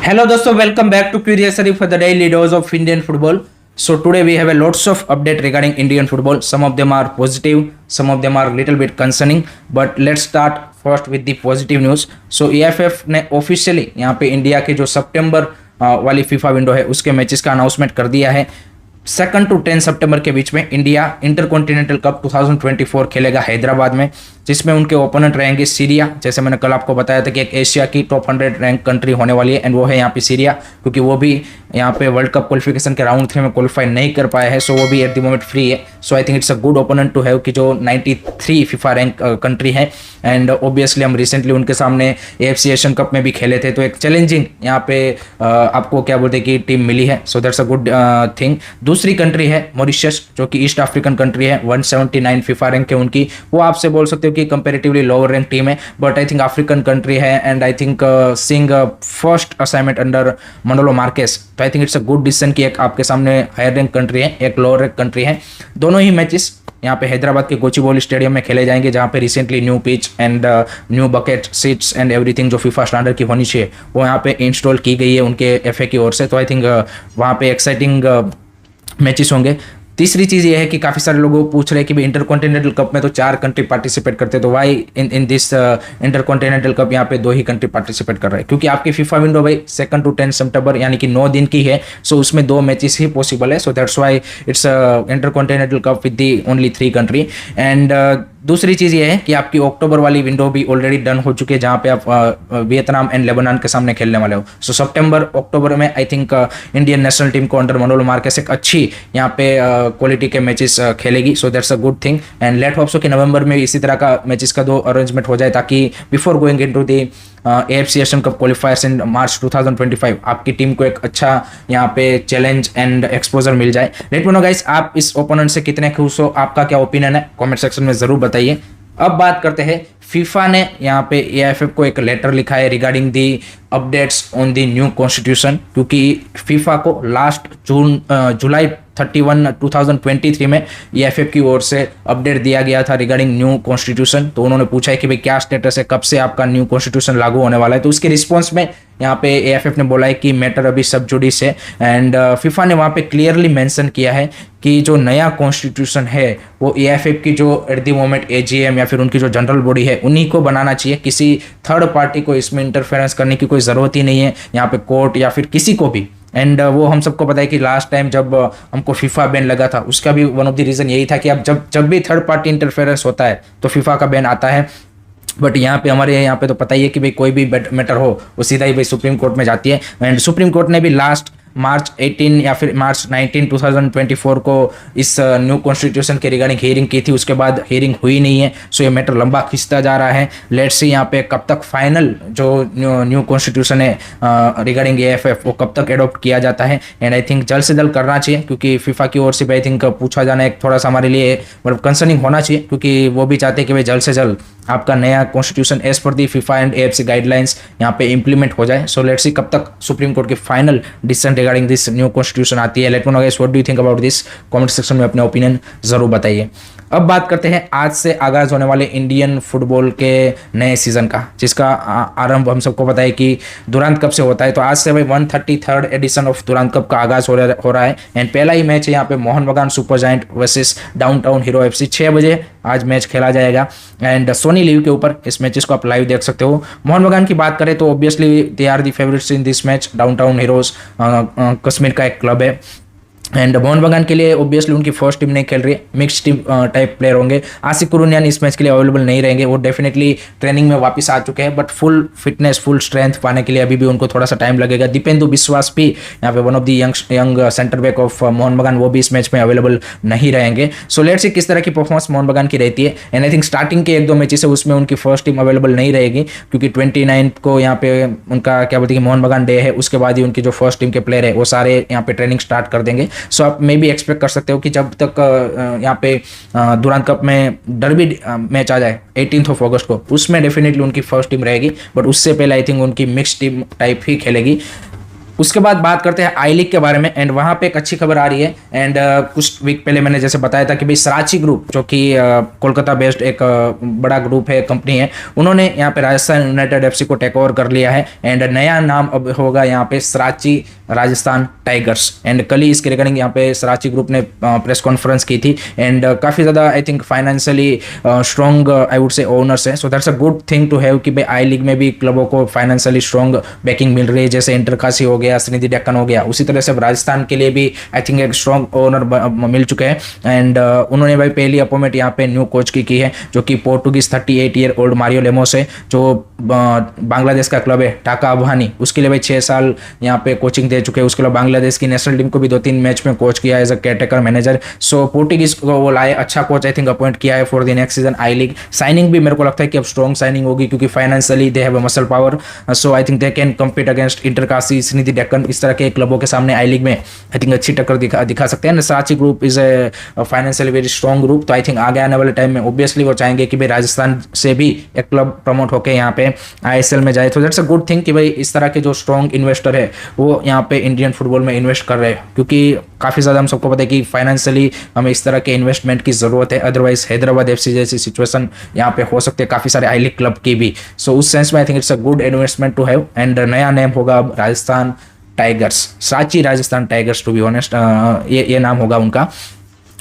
Hello दोस्तों, welcome back to Curiosity for the daily dose of Indian football. So today we have a lots of update regarding Indian football. Some of them are positive, some of them are little bit concerning. But let's start first with the positive news. So EFF ने officially यहाँ पे India के जो सितंबर वाली FIFA window है उसके matches का announcement कर दिया है। 2 to 10 सितंबर के बीच में इंडिया इंटरकॉन्टिनेंटल कप 2024 खेलेगा हैदराबाद में, जिसमें उनके ओपोनेंट रहेंगे सीरिया। जैसे मैंने कल आपको बताया था कि एक एशिया की टॉप 100 रैंक कंट्री होने वाली है एंड वो है यहाँ पे सीरिया, क्योंकि वो भी यहाँ पे वर्ल्ड कप क्वालिफिकेशन के राउंड 3 में क्वालिफाई नहीं कर पाया है। सो वो भी एट द मोमेंट फ्री है। So I think it's a good opponent to have कि जो 93 फीफा रैंक कंट्री है एंड ऑब्वियसली हम रिसेंटली उनके सामने AFC एशियन कप में भी खेले थे, तो एक चैलेंजिंग यहाँ पे आपको क्या बोलते हैं कि टीम मिली है। So that's a good thing. दूसरी कंट्री है मॉरिशस, जो कि ईस्ट अफ्रीकन कंट्री है, 179 फीफा रैंक है उनकी। वो आपसे बोल सकते हो कि कंपेरेटिवली लोअर रैंक टीम है, but I think African country है and I think seeing first assignment under Manolo Marquez, तो I think it's a good decision कि एक आपके सामने हायर रैंक कंट्री है, एक लोअर रैंक कंट्री है। दोनों ही मैचेस यहाँ पे हैदराबाद के गोचिबोली स्टेडियम में खेले जाएंगे, जहाँ पे recently new pitch and new bucket seats and everything जो फीफा स्टैंडर्ड की होनी चाहिए वो यहाँ पे इंस्टॉल की गई है उनके FA की ओर से। तो आई थिंक वहाँ पे एक्साइटिंग मैचेस होंगे। तीसरी चीज़ ये है कि काफ़ी सारे लोग पूछ रहे हैं कि भाई इंटरकॉन्टिनेंटल कप में तो 4 कंट्री पार्टिसिपेट करते हैं, तो why in this intercontinental cup यहाँ पे 2 ही कंट्री पार्टिसिपेट कर रहे हैं, क्योंकि आपकी फीफा विंडो भाई 2 to 10 सितंबर यानी कि 9 दिन की है। सो उसमें 2 मैचेस ही पॉसिबल है। So that's why it's intercontinental cup with the only 3 country. And दूसरी चीज़ ये है कि आपकी अक्टूबर वाली विंडो भी ऑलरेडी डन हो चुकी है, जहाँ पे आप वियतनाम एंड लेबनान के सामने खेलने वाले हो। सो सितंबर अक्टूबर में I think Indian national team को अंडर मनोलो मार्केस एक अच्छी यहाँ पे क्वालिटी के मैचेस खेलेगी। सो that's a good thing and let hope so कि नवंबर में इसी तरह का मैचेस का 2 अरेंजमेंट हो जाए, ताकि before going into the AFC Asian cup qualifiers in March 2025 आपकी टीम को एक अच्छा यहाँ पे चैलेंज एंड एक्सपोजर मिल जाए। लेट मी नो गाइस, आप इस ओपोनेंट से कितने खुश हो, आपका क्या ओपिनियन है, कमेंट सेक्शन में जरूर बताइए। अब बात करते हैं, फीफा ने यहाँ पे AIFF को एक लेटर लिखा है regarding the updates on the new constitution, क्योंकि फीफा को लास्ट जुलाई 31 2023 में AIFF की ओर से अपडेट दिया गया था रिगार्डिंग न्यू कॉन्स्टिट्यूशन। तो उन्होंने पूछा है कि भाई क्या स्टेटस है, कब से आपका न्यू कॉन्स्टिट्यूशन लागू होने वाला है। तो उसके रिस्पॉन्स में यहाँ पे AIFF ने बोला है कि मैटर अभी सब जुडिस है एंड फीफा ने वहाँ पे क्लियरली मेंशन किया है कि जो नया कॉन्स्टिट्यूशन है वो AIFF की जो एट द मोमेंट AGM या फिर उनकी जो जनरल बॉडी है उन्हीं को बनाना चाहिए। किसी थर्ड पार्टी को इसमें इंटरफेरेंस करने की कोई ज़रूरत ही नहीं है, यहाँ पे कोर्ट या फिर किसी को भी। एंड वो हम सबको पता है कि लास्ट टाइम जब हमको फीफा बैन लगा था उसका भी वन ऑफ द रीज़न यही था कि अब जब भी थर्ड पार्टी इंटरफेरेंस होता है तो फीफा का बैन आता है। बट यहाँ पे हमारे यहाँ पे तो पता ही है कि भाई कोई भी मैटर हो वो सीधा ही भाई सुप्रीम कोर्ट में जाती है। एंड सुप्रीम कोर्ट ने भी लास्ट मार्च 18 या फिर मार्च 19 2024 को इस न्यू कॉन्स्टिट्यूशन के रिगार्डिंग हियरिंग की थी, उसके बाद हियरिंग हुई नहीं है। सो ये मैटर लंबा खिंचता जा रहा है। लेट्स सी यहाँ पे कब तक फाइनल जो न्यू कॉन्स्टिट्यूशन है रिगार्डिंग AIFF वो कब तक एडॉप्ट किया जाता है। एंड आई थिंक जल्द से जल्द करना चाहिए, क्योंकि फीफा की ओर से भी आई थिंक पूछा जाना एक थोड़ा सा हमारे लिए मतलब कंसर्निंग होना चाहिए, क्योंकि वो भी चाहते हैं कि भाई जल्द से जल्द आपका नया constitution as per the FIFA and AFC guidelines यहाँ पे इंप्लीमेंट हो जाए। सो लेट्स सी कब तक सुप्रीम कोर्ट की final decision regarding this new constitution आती है। Let me know guys what do you think about this, comment section में अपने ओपिनियन जरूर बताइए। अब बात करते हैं आज से आगाज होने वाले इंडियन फुटबॉल के नए सीजन का, जिसका आरंभ हम सबको पता है कि दुरांत कप से होता है। तो आज से भाई 133rd एडिशन ऑफ दुरांत कप का आगाज हो रहा है एंड पहला ही मैच है यहाँ पे मोहन बगान super giant versus downtown hero FC 6 बजे आज मैच खेला जाएगा एंड सोनी लीव के ऊपर इस मैचेस को आप लाइव देख सकते हो। मोहन बगान की बात करें तो obviously they are the favourites in this match. Downtown heroes Kashmir का एक क्लब है एंड मोहन बगान के लिए ऑब्वियसली उनकी फर्स्ट टीम नहीं खेल रही है, मिक्स टीम टाइप प्लेयर होंगे। आसिक कुरुनियान इस मैच के लिए अवेलेबल नहीं रहेंगे, वो डेफिनेटली ट्रेनिंग में वापस आ चुके हैं, but full fitness full strength पाने के लिए अभी भी उनको थोड़ा सा टाइम लगेगा। दीपेंदु विश्वास भी यहाँ पे one of the young centre back of Mohan बगान, वो भी इस मैच में अवेलेबल नहीं रहेंगे। सो लेट्स सी किस तरह की परफॉर्मेंस मोहन बगान की रहती है। एंड आई थिंक स्टार्टिंग के 1-2 मैचेस है उसमें उनकी फर्स्ट टीम अवेलेबल नहीं रहेगी, क्योंकि 29 को यहाँ पे उनका क्या बोलते हैं कि मोहन बगान डे है, उसके बाद ही उनकी जो फर्स्ट टीम के प्लेयर है वो सारे यहाँ पे ट्रेनिंग स्टार्ट कर देंगे। सो आप मे बी एक्सपेक्ट कर सकते हो कि जब तक यहाँ पे दुरांत कप में डर्बी मैच आ जाए 18 अगस्त को, उसमें डेफिनेटली उनकी फर्स्ट टीम रहेगी, बट उससे पहले आई थिंक उनकी मिक्स टीम टाइप ही खेलेगी। उसके बाद बात करते हैं आई लीग के बारे में, एंड वहां पे एक अच्छी खबर आ रही है। एंड कुछ वीक पहले मैंने जैसे बताया था कि भाई सराची ग्रुप, जो कि कोलकाता बेस्ड एक बड़ा ग्रुप है, कंपनी है, उन्होंने यहाँ पे राजस्थान यूनाइटेड एफसी को टेक ओवर कर लिया है। एंड नया नाम अब होगा यहाँ पे सराची राजस्थान टाइगर्स। एंड कल ही इसके रिगार्डिंग यहाँ पे सराची ग्रुप ने प्रेस कॉन्फ्रेंस की थी। एंड काफी ज्यादा I think financially strong I would say owners है, so that's a good thing to have कि भाई आई लीग में भी क्लबों को फाइनेंशियली स्ट्रॉन्ग बैकिंग मिल रही है, जैसे इंटरकाशी हो गया, श्रीनिधि डेक्कन हो गया। उसी तरह से राजस्थान के लिए भी आई थिंक एक स्ट्रॉन्ग ओनर मिल चुके हैं। एंड उन्होंने भाई पहली अपॉइंटमेंट यहाँ पे न्यू कोच की है, जो कि पोर्टुगीज 38 ईयर ओल्ड मारियो लेमोस है, जो बांग्लादेश का क्लब है टाका अफगानी, उसके लिए भाई 6 साल यहाँ पे कोचिंग दे चुके हैं। उसके लिए बांग्लादेश की नेशनल टीम को भी 2-3 मैच में कोच किया as a caretaker manager. So Portuguese को वो लाए, अच्छा कोच आई थिंक अपॉइंट किया है for the next season I league. Signing भी मेरे को लगता है कि अब स्ट्रॉन्ग साइनिंग होगी, क्योंकि financially they have a muscle power, so I think they can compete against Inter Kashi, Srinidhi Deccan, इस तरह के क्लबों के सामने आई लीग में आई थिंक अच्छी टक्कर दिखा सकते हैं। Sarachi group is a financially very strong group, तो आई थिंक आगे आने वाले टाइम में ऑब्वियसली वो चाहेंगे कि भाई राजस्थान से भी एक क्लब प्रमोट होकर यहाँ पे आईएसएल में जाए। तो दैट्स अ गुड थिंग कि भाई इस तरह के जो स्ट्रॉन्ग इन्वेस्टर है वो यहाँ पे इंडियन फुटबॉल में इन्वेस्ट कर रहे हैं, क्योंकि काफ़ी ज़्यादा हम सबको पता है कि फाइनेंशियली हमें इस तरह के इन्वेस्टमेंट की ज़रूरत है। अदरवाइज हैदराबाद एफसी जैसी सिचुएशन यहाँ पे हो सकती है काफ़ी सारे आई लीग क्लब की भी। सो उस सेंस में I think it's a good investment to have. And नया नेम होगा अब राजस्थान टाइगर्स, साची Rajasthan tigers to be honest, ये नाम होगा उनका।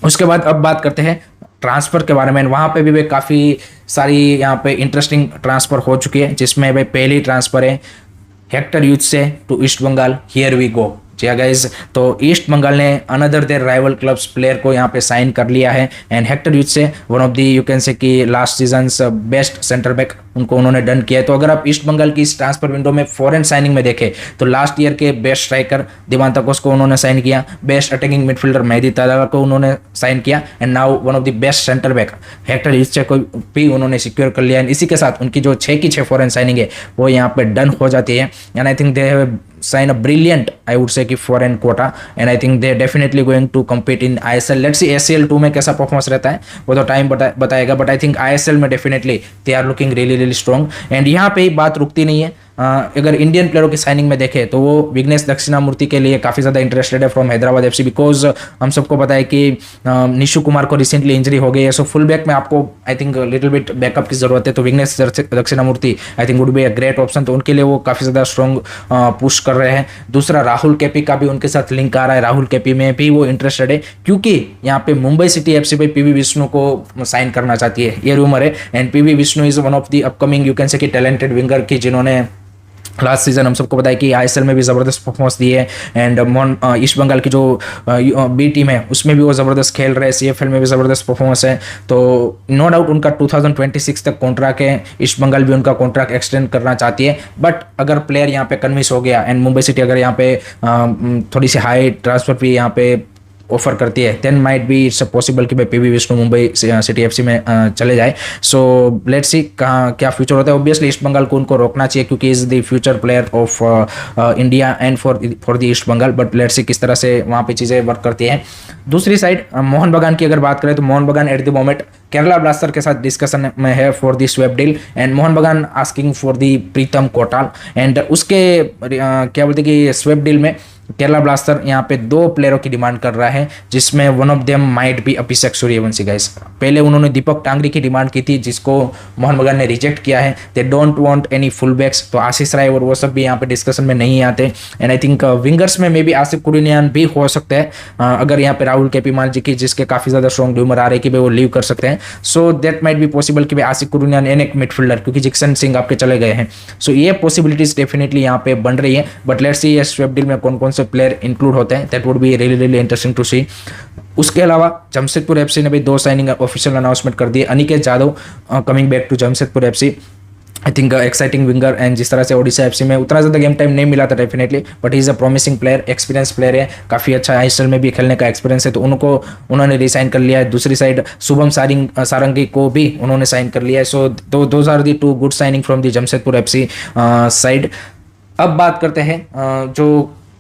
उसके बाद अब बात करते हैं ट्रांसफर के बारे में। वहाँ पे भी काफ़ी सारी यहाँ पे इंटरेस्टिंग ट्रांसफर हो चुकी है, जिसमें भाई पहली ट्रांसफर है हेक्टर यूथ से to East Bengal. Here we go जी गाइस, तो ईस्ट बंगाल ने another their rival clubs player को यहाँ पे साइन कर लिया है। एंड हेक्टर यूथ से one of the you can say कि last seasons best center back उनको उन्होंने डन किया है। तो अगर आप ईस्ट बंगाल की इस ट्रांसफर विंडो में फॉरेन साइनिंग में देखें तो लास्ट ईयर के बेस्ट स्ट्राइकर दिवांतकोस को उन्होंने साइन किया, बेस्ट अटैकिंग मिडफील्डर मेहदी ताला को उन्होंने साइन किया, and now one of the best center back Hector youth को भी उन्होंने सिक्योर कर लिया। एंड इसी के साथ उनकी जो 6 की 6 फॉरेन साइनिंग है वो यहाँ पे डन हो जाती है। And I think they have sign a brilliant I would say कि foreign quota, and I think they are definitely going to compete in ISL. Let's see ACL 2 में कैसा परफॉर्मेंस रहता है वो तो टाइम बताएगा, बट आई थिंक ISL में definitely they are looking really strong. And यहाँ पे ही बात रुकती नहीं है। अगर इंडियन प्लेयरों की साइनिंग में देखें तो वो विघ्नेश दक्षिणामूर्ति के लिए काफ़ी ज़्यादा इंटरेस्टेड है फ्रॉम हैदराबाद एफसी, बिकॉज हम सबको पता है कि निशु कुमार को रिसेंटली इंजरी हो गई है। सो फुल बैक में आपको I think little bit backup की जरूरत है, तो Vignesh Dakshinamurthy I think would be a great option. तो उनके लिए वो काफ़ी ज़्यादा स्ट्रॉन्ग पुश कर रहे हैं। दूसरा राहुल केपी का भी उनके साथ लिंक आ रहा है, राहुल केपी में भी वो इंटरेस्टेड है, क्योंकि यहाँ पे मुंबई सिटी एफसी पे पीवी विष्णु को साइन करना चाहती है, ये रूमर है। And PV Vishnu is one of the upcoming you can say कि टैलेंटेड विंगर की, जिन्होंने लास्ट सीजन हम सबको पता है कि आईएसएल में भी ज़बरदस्त परफॉर्मेंस दी है। एंड ईस्ट बंगाल की जो बी टीम है उसमें भी वो ज़बरदस्त खेल रहे हैं, सीएफएल में भी ज़बरदस्त परफॉर्मेंस है। तो नो डाउट उनका 2026 तक कॉन्ट्रैक्ट है, ईस्ट बंगाल भी उनका कॉन्ट्रैक्ट एक्सटेंड करना चाहती है। बट अगर प्लेयर यहाँ पे कन्विंस हो गया एंड मुंबई सिटी अगर यहाँ पे थोड़ी सी हाई ट्रांसफर फी यहाँ पे ऑफर करती है, then might be it's possible कि भाई PV Vishnu Mumbai city FC में चले जाए। सो लेट्स सी कहाँ क्या फ्यूचर होता है। ऑब्वियसली ईस्ट बंगाल को उनको रोकना चाहिए, क्योंकि is the future player of India and for the East Bengal. But let's see किस तरह से वहाँ पे चीज़ें वर्क करती हैं। दूसरी साइड मोहन बगान की अगर बात करें तो Mohun Bagan at the moment Kerala Blaster के साथ डिस्कशन में है for the swap deal, and Mohun Bagan asking for the Pritam Kotal. And उसके क्या बोलते कि स्वैप डील में केरला ब्लास्टर यहाँ पे 2 प्लेयरों की डिमांड कर रहा है, जिसमें one of them might be Abhishek Suryavanshi guys. पहले उन्होंने दीपक टांगरी की डिमांड की थी, जिसको मोहन बगान ने रिजेक्ट किया है। They don't want any full backs, तो आशीष राय और वो सब भी यहाँ पे डिस्कशन में नहीं आते। एंड आई थिंक विंगर्स में मे बी आसिफ कुरिनियान भी हो सकते हैं, अगर यहाँ पे राहुल केपीमाल जी की, जिसके काफी ज्यादा स्ट्रॉन्ग र्यूमर आ रहे हैं कि भाई वो लीव कर सकते हैं। So that might be possible कि भाई आसिफ कुरिनियान एन एक मिडफील्डर, क्योंकि जिक्सन सिंह आपके चले गए हैं। सो ये पॉसिबिलिटीज डेफिनेटली यहाँ पे बन रही है। बट लेट्स सी ये स्वैप डील में कौन कौन से प्लेयर इंक्लूड होते हैं, that would be really interesting to see. उसके अलावा जमशेदपुर एफसी ने भी 2 साइनिंग ऑफिशियल अनाउंसमेंट कर दी। Aniket Jadhav coming back to Jamshedpur FC, I think exciting winger. And जिस तरह से ओडिशा एफसी में उतना ज़्यादा गेम टाइम नहीं मिला था definitely, but is a promising player, experience player है, काफ़ी अच्छा आईएसएल में भी खेलने का एक्सपीरियंस है, तो उन्होंने रिसाइन कर लिया है। दूसरी साइड शुभम सारंगी को भी उन्होंने साइन कर लिया है। So those are the 2 good signing from the Jamshedpur FC side. अब बात करते हैं जो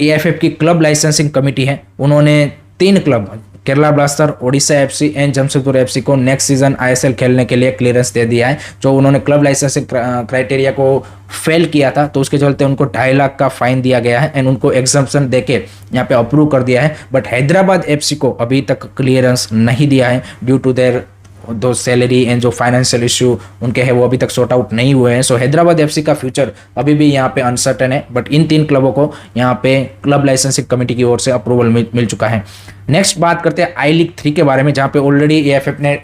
एएफएफ की क्लब लाइसेंसिंग कमेटी है, उन्होंने 3 club Kerala blaster, Odisha FC and Jamshedpur FC को नेक्स्ट सीजन आईएसएल खेलने के लिए क्लियरेंस दे दिया है। जो उन्होंने क्लब लाइसेंसिंग क्राइटेरिया को फेल किया था तो उसके चलते उनको 2.5 लाख का फाइन दिया गया है एंड उनको एग्जम्पशन देके यहाँ पे अप्रूव कर दिया है। बट हैदराबाद एफसी को अभी तक क्लियरेंस नहीं दिया है ड्यू टू देयर दो सैलरी एंड जो फाइनेंशियल इश्यू उनके हैं वो अभी तक सॉर्ट आउट नहीं हुए हैं। सो हैदराबाद एफसी का फ्यूचर अभी भी यहाँ पे अनसर्टेन है, बट इन 3 क्लबों को यहाँ पे क्लब लाइसेंसिंग कमेटी की ओर से अप्रूवल मिल चुका है। नेक्स्ट बात करते हैं आई लीग 3 के बारे में, जहाँ पे ऑलरेडी एएफएफ ने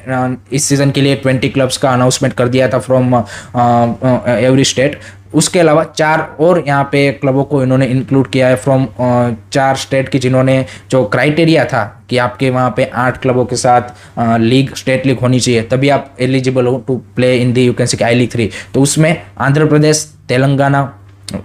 इस सीजन के लिए 20 क्लब्स का अनाउंसमेंट कर दिया था फ्रॉम एवरी स्टेट। उसके अलावा 4 और यहाँ पे क्लबों को इन्होंने इंक्लूड किया है फ्रॉम 4 स्टेट की, जिन्होंने जो क्राइटेरिया था कि आपके वहाँ पे 8 क्लबों के साथ लीग स्टेट लीग होनी चाहिए तभी आप एलिजिबल हो to play in the you can say I league 3। तो उसमें आंध्र प्रदेश, तेलंगाना,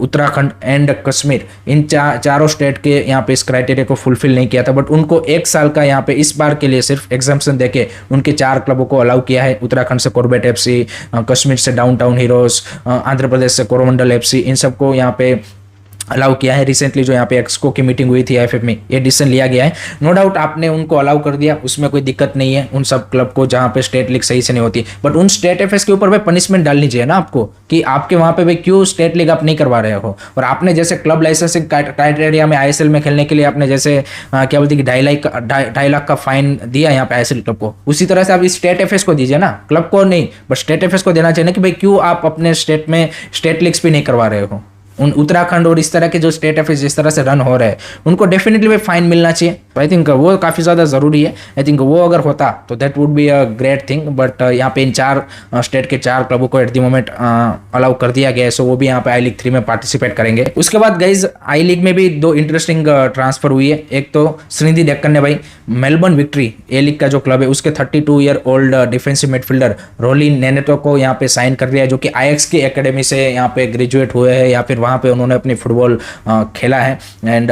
उत्तराखंड एंड कश्मीर, इन चारों स्टेट के यहाँ पे इस क्राइटेरिया को फुलफिल नहीं किया था, बट उनको 1 साल का यहाँ पे इस बार के लिए सिर्फ एग्जाम्पशन देके उनके 4 क्लबों को अलाउ किया है। उत्तराखंड से कॉर्बेट एफसी, कश्मीर से डाउनटाउन हीरोज, आंध्र प्रदेश से कोरोमंडल एफसी, इन सबको यहाँ पे अलाउ किया है। रिसेंटली जो यहाँ पे एक्सको की मीटिंग हुई थी आईएफएफ में ये डिसीजन लिया गया है। नो डाउट आपने उनको अलाउ कर दिया, उसमें कोई दिक्कत नहीं है उन सब क्लब को जहाँ पे स्टेट लीग सही से नहीं होती, बट उन स्टेट एफएस के ऊपर भाई पनिशमेंट डालनी चाहिए ना आपको कि आपके वहाँ पे भाई क्यों स्टेट लीग आप नहीं करवा रहे हो। और आपने जैसे क्लब लाइसेंसिंग क्राइटेरिया में आईएसएल में खेलने के लिए आपने जैसे क्या बोलते कि 2.5 लाख का फाइन दिया यहाँ पे आईएसएल क्लब को, उसी तरह से आप इस स्टेट एफएस को दीजिए ना, क्लब को नहीं बट स्टेट एफएस को देना चाहिए कि भाई क्यों आप अपने स्टेट में स्टेट लीग्स भी नहीं करवा रहे हो। उन उत्तराखंड और इस तरह के जो स्टेट एफएस जिस तरह से रन हो रहे हैं उनको डेफिनेटली भी फाइन मिलना चाहिए। आई थिंक वो काफ़ी ज़्यादा ज़रूरी है। आई थिंक वो अगर होता तो that would be a great thing, but यहाँ पे इन 4 स्टेट के 4 क्लबों को एट द मोमेंट अलाउ कर दिया गया है। सो वो भी यहाँ पे आई लीग 3 में पार्टिसिपेट करेंगे। उसके बाद गाइज आई लीग में भी 2 इंटरेस्टिंग ट्रांसफर हुई है। एक तो श्रीनिधि डेक्कन ने भाई मेलबर्न विक्ट्री ए लीग का जो क्लब है उसके 32 ईयर ओल्ड डिफेंसिव मिडफील्डर रोलिन नेनेटो को यहाँ पे साइन कर दिया है, जो कि आईएक्स की एकेडमी से यहाँ पे ग्रेजुएट हुए हैं या फिर वहाँ पे उन्होंने अपनी फुटबॉल खेला है एंड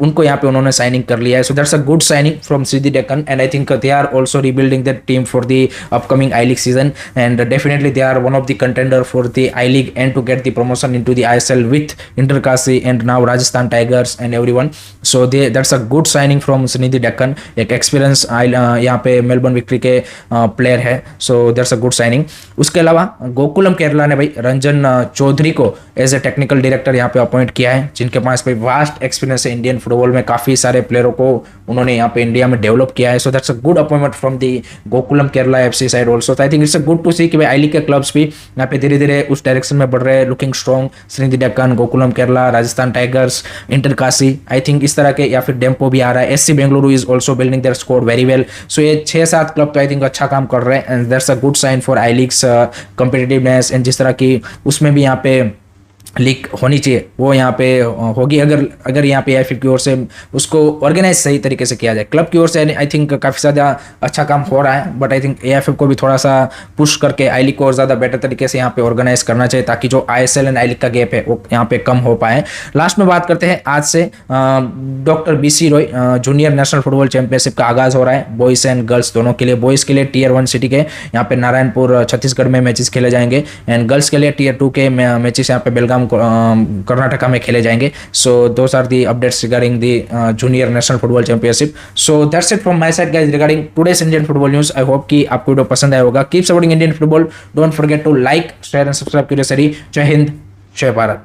उनको यहाँ पे उन्होंने साइनिंग कर लिया है। So that's a good signing from Srinidhi Deccan and I think they are also rebuilding that team for the upcoming I league season and definitely they are one of the contender for the I league and to get the promotion into the ISL with Inter Kashi and now Rajasthan Tigers and everyone. So that's a good signing from Srinidhi Deccan, एक experience यहाँ पे Melbourne Victory के player है। So that's a good signing. उसके अलावा गोकुलम केरला ने भाई रंजन चौधरी को एज ए टेक्निकल डायरेक्टर यहाँ पे अपॉइंट किया है, जिनके पास भाई वास्ट एक्सपीरियंस है इंडियन फुटबॉल में, काफी सारे प्लेयरों को उन्होंने यहाँ पे इंडिया में डेवलप किया है। So that's a good appointment from the Gokulam Kerala FC side also. I think it's a good to see कि भाई आई लीग के क्लब्स भी यहाँ पे धीरे धीरे उस डायरेक्शन में बढ़ रहे हैं, looking strong. Srinidhi Deccan, Gokulam Kerala, Rajasthan Tigers, Inter Kashi, I think इस तरह के, या फिर डेम्पो भी आ रहा है। SC Bengaluru is also building their squad very well. So ये 6-7 क्लब तो आई थिंक अच्छा काम कर रहे हैं and that's a good sign for I leagues competitiveness and जिस तरह की उसमें भी यहाँ पे लीग होनी चाहिए वो यहाँ पे होगी अगर यहाँ पे आईएफएफ की ओर से उसको ऑर्गेनाइज सही तरीके से किया जाए। क्लब की ओर से आई थिंक काफ़ी ज़्यादा अच्छा काम हो रहा है, बट आई थिंक एएफएफ को भी थोड़ा सा पुश करके आई लीग को और ज़्यादा बेटर तरीके से यहाँ पे ऑर्गेनाइज करना चाहिए ताकि जो आईएसएल एंड आई लीग का गैप है वो यहाँ पे कम हो पाए। लास्ट में बात करते हैं आज से doctor BC Roy junior national football championship का आगाज़ हो रहा है बॉयज़ एंड गर्ल्स दोनों के लिए। बॉयज़ के लिए टियर 1 सिटी के यहाँ पे नारायणपुर छत्तीसगढ़ में मैचेस खेले जाएंगे एंड गर्ल्स के लिए टियर 2 के मैचेस यहाँ पे बेलगाम कर्नाटका में खेले जाएंगे। So those are the updates regarding the junior national football championship. So that's it from my side guys regarding today's Indian football news. I hope कि आपको वीडियो पसंद आया होगा। Keep supporting Indian football, don't forget to like, share and subscribe करिए। जय हिंद, जय भारत।